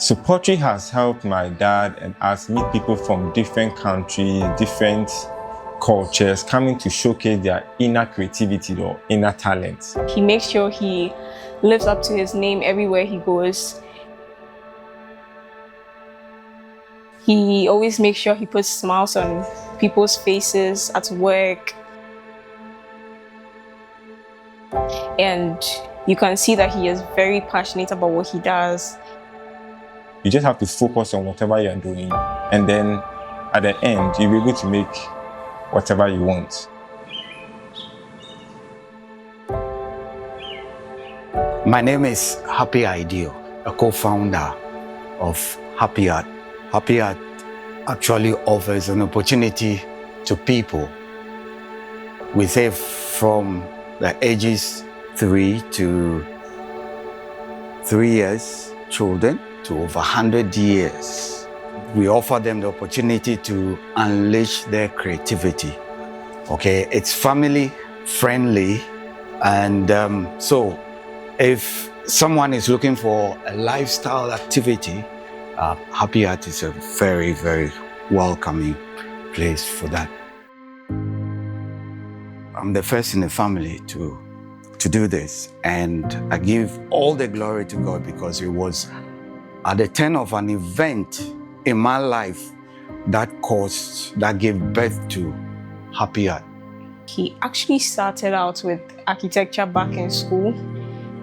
So pottery has helped my dad and us meet people from different countries, different cultures, coming to showcase their inner creativity or inner talent. He makes sure he lives up to his name everywhere he goes. He always makes sure he puts smiles on people's faces at work. And you can see that he is very passionate about what he does. You just have to focus on whatever you're doing, and then at the end, you'll be able to make whatever you want. My name is Ayitey, a co-founder of Happy Art. Happy Art actually offers an opportunity to people. We say from the ages 3 to 3 years, children, to over 100 years. We offer them the opportunity to unleash their creativity. Okay, it's family friendly, and so if someone is looking for a lifestyle activity, Happy Art is a very, very welcoming place for that. I'm the first in the family to do this, and I give all the glory to God, because it was at the turn of an event in my life that gave birth to Happy Art. He actually started out with architecture back in school,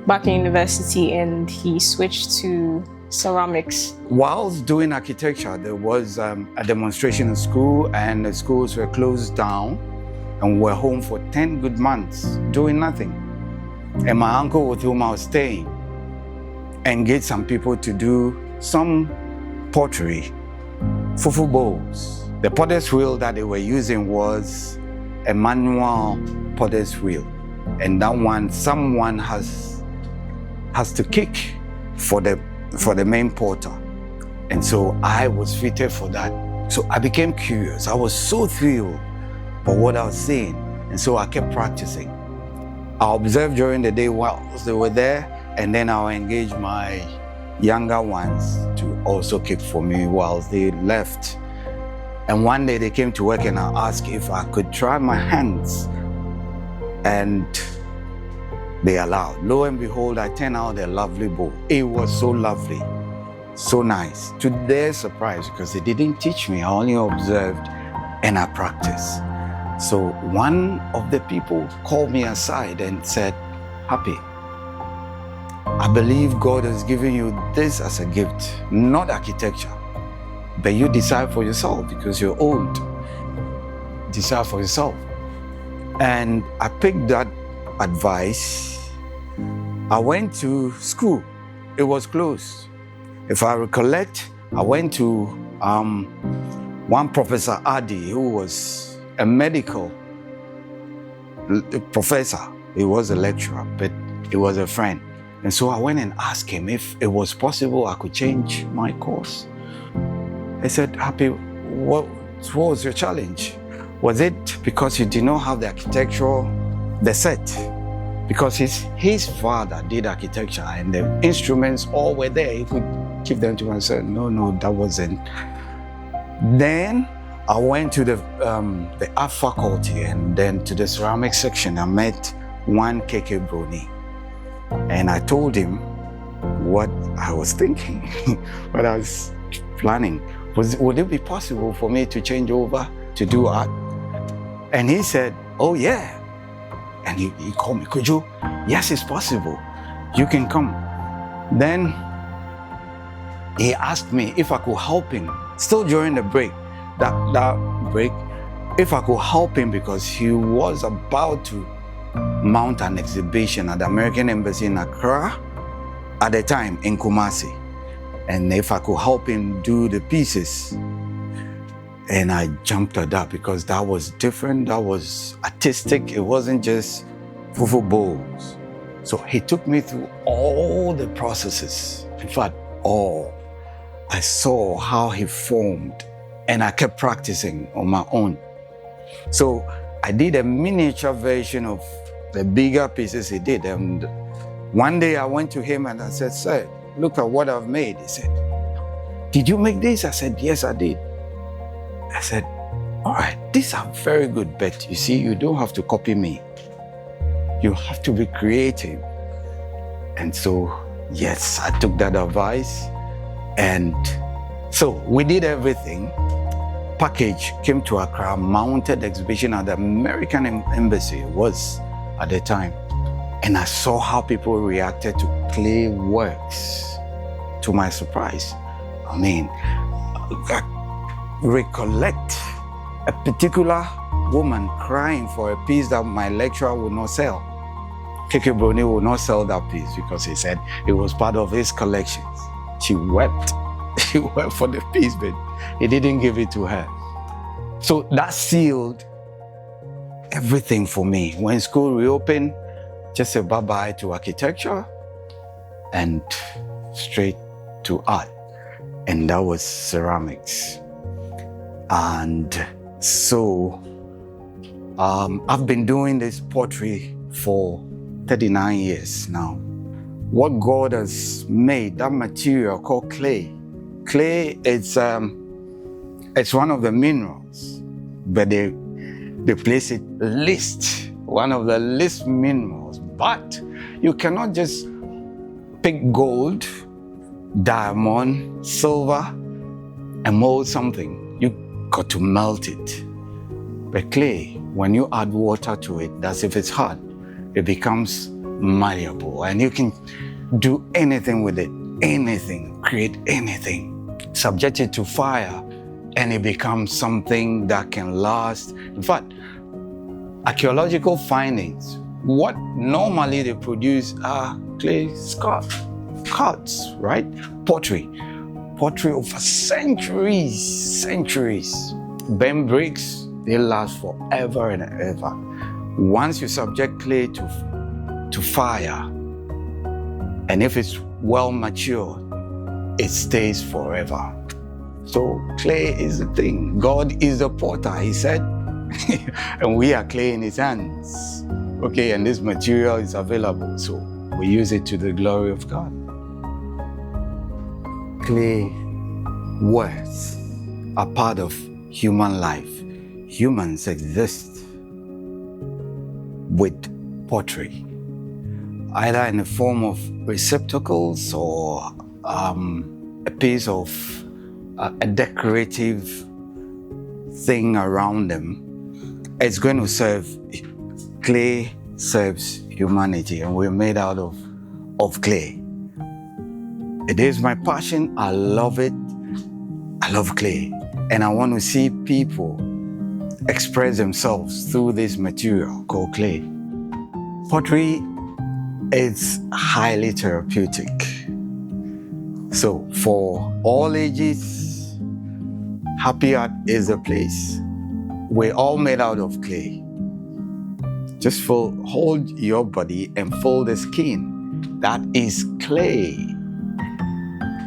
back in university, and he switched to ceramics. Whilst doing architecture, there was a demonstration in school, and the schools were closed down, and we were home for 10 good months doing nothing. And my uncle, with whom I was staying, engaged some people to do some pottery, fufu bowls. The potter's wheel that they were using was a manual potter's wheel, and that one someone has to kick for the main potter. And so I was fitted for that. So I became curious. I was so thrilled by what I was seeing, and so I kept practicing. I observed during the day while they were there, and then I'll engage my younger ones to also kick for me while they left. And one day they came to work, and I asked if I could try my hands, and they allowed. Lo and behold, I turned out a lovely bowl. It was so lovely, so nice. To their surprise, because they didn't teach me, I only observed and I practiced. So one of the people called me aside and said, Happy, I believe God has given you this as a gift, not architecture, but you decide for yourself because you're old. Decide for yourself. And I picked that advice. I went to school. It was closed. If I recollect, I went to one Professor Ayitey, who was a medical professor. He was a lecturer, but he was a friend. And so I went and asked him if it was possible I could change my course. He said, Happy, what was your challenge? Was it because you did not have the set? Because his father did architecture and the instruments all were there. He could give them to him and said, no, that wasn't. Then I went to the art faculty, and then to the ceramic section. I met one KK Brony, and I told him what I was thinking, what I was planning. Would it be possible for me to change over to do art? And he said, oh yeah. And he called me, could you? Yes, it's possible. You can come. Then he asked me if I could help him, still during the break, that break, if I could help him, because he was about to mount an exhibition at the American Embassy in Accra, at the time in Kumasi. And if I could help him do the pieces. And I jumped at that because that was different, that was artistic. It wasn't just fufu bowls. So he took me through all the processes. In fact, all. I saw how he formed, and I kept practicing on my own. So I did a miniature version of the bigger pieces he did. And one day I went to him and I said, sir, look at what I've made. He said, did you make this? I said, yes, I did. I said, all right, these are very good, but you see, you don't have to copy me. You have to be creative. And so, yes, I took that advice. And so we did everything. Package came to Accra, mounted exhibition at the American Embassy, was at the time. And I saw how people reacted to clay works, to my surprise. I mean, I recollect a particular woman crying for a piece that my lecturer would not sell. Keke Brony would not sell that piece because he said it was part of his collections. She wept. She wept for the piece, but he didn't give it to her. So that sealed everything for me. When school reopened, just said bye-bye to architecture and straight to art. And that was ceramics. And so I've been doing this pottery for 39 years now. What God has made, that material called clay. Clay, it's one of the minerals, but they place it least, one of the least minerals. But you cannot just pick gold, diamond, silver, and mold something. You got to melt it. But clay, when you add water to it, that's if it's hard, it becomes malleable, and you can do anything with it, anything, create anything. Subject it to fire, and it becomes something that can last. In fact, archaeological findings, what normally they produce are clay scards, right? Pottery over centuries. Bent bricks, they last forever and ever. Once you subject clay to fire, and if it's well matured, it stays forever. So clay is the thing. God is the potter, he said, and we are clay in his hands. Okay, and this material is available, so we use it to the glory of God. Clay works are part of human life. Humans exist with pottery, either in the form of receptacles or a piece of a decorative thing around them. It's going to serve. Clay serves humanity, and we're made out of clay. It is my passion. I love it. I love clay, and I want to see people express themselves through this material called clay. Pottery is highly therapeutic. So for all ages, Happy Art is the place. We're all made out of clay. Just hold your body and fold the skin. That is clay.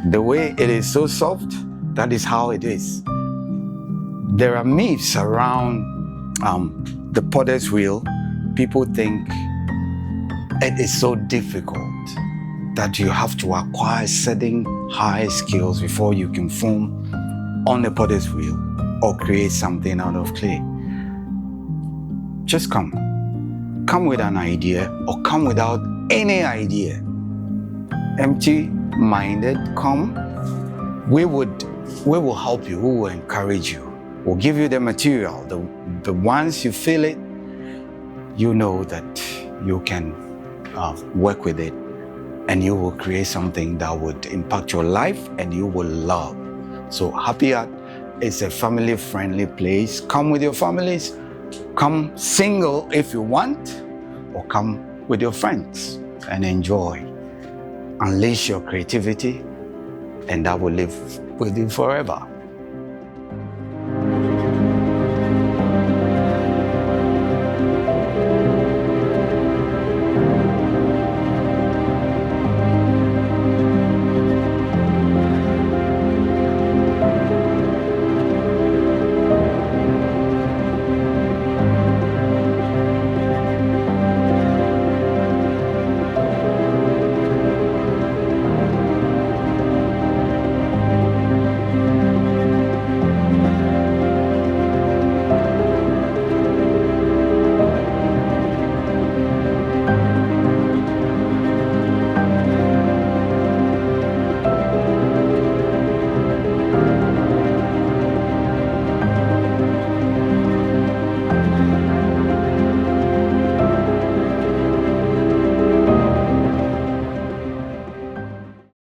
The way it is so soft, that is how it is. There are myths around the potter's wheel. People think it is so difficult that you have to acquire certain high skills before you can form on the potter's wheel or create something out of clay. Just come with an idea, or come without any idea. Empty-minded, come. We will help you, we will encourage you. We'll give you the material. The once you feel it, you know that you can work with it, and you will create something that would impact your life and you will love. So Happy Art is a family-friendly place. Come with your families. Come single if you want, or come with your friends and enjoy. Unleash your creativity, and that will live with you forever.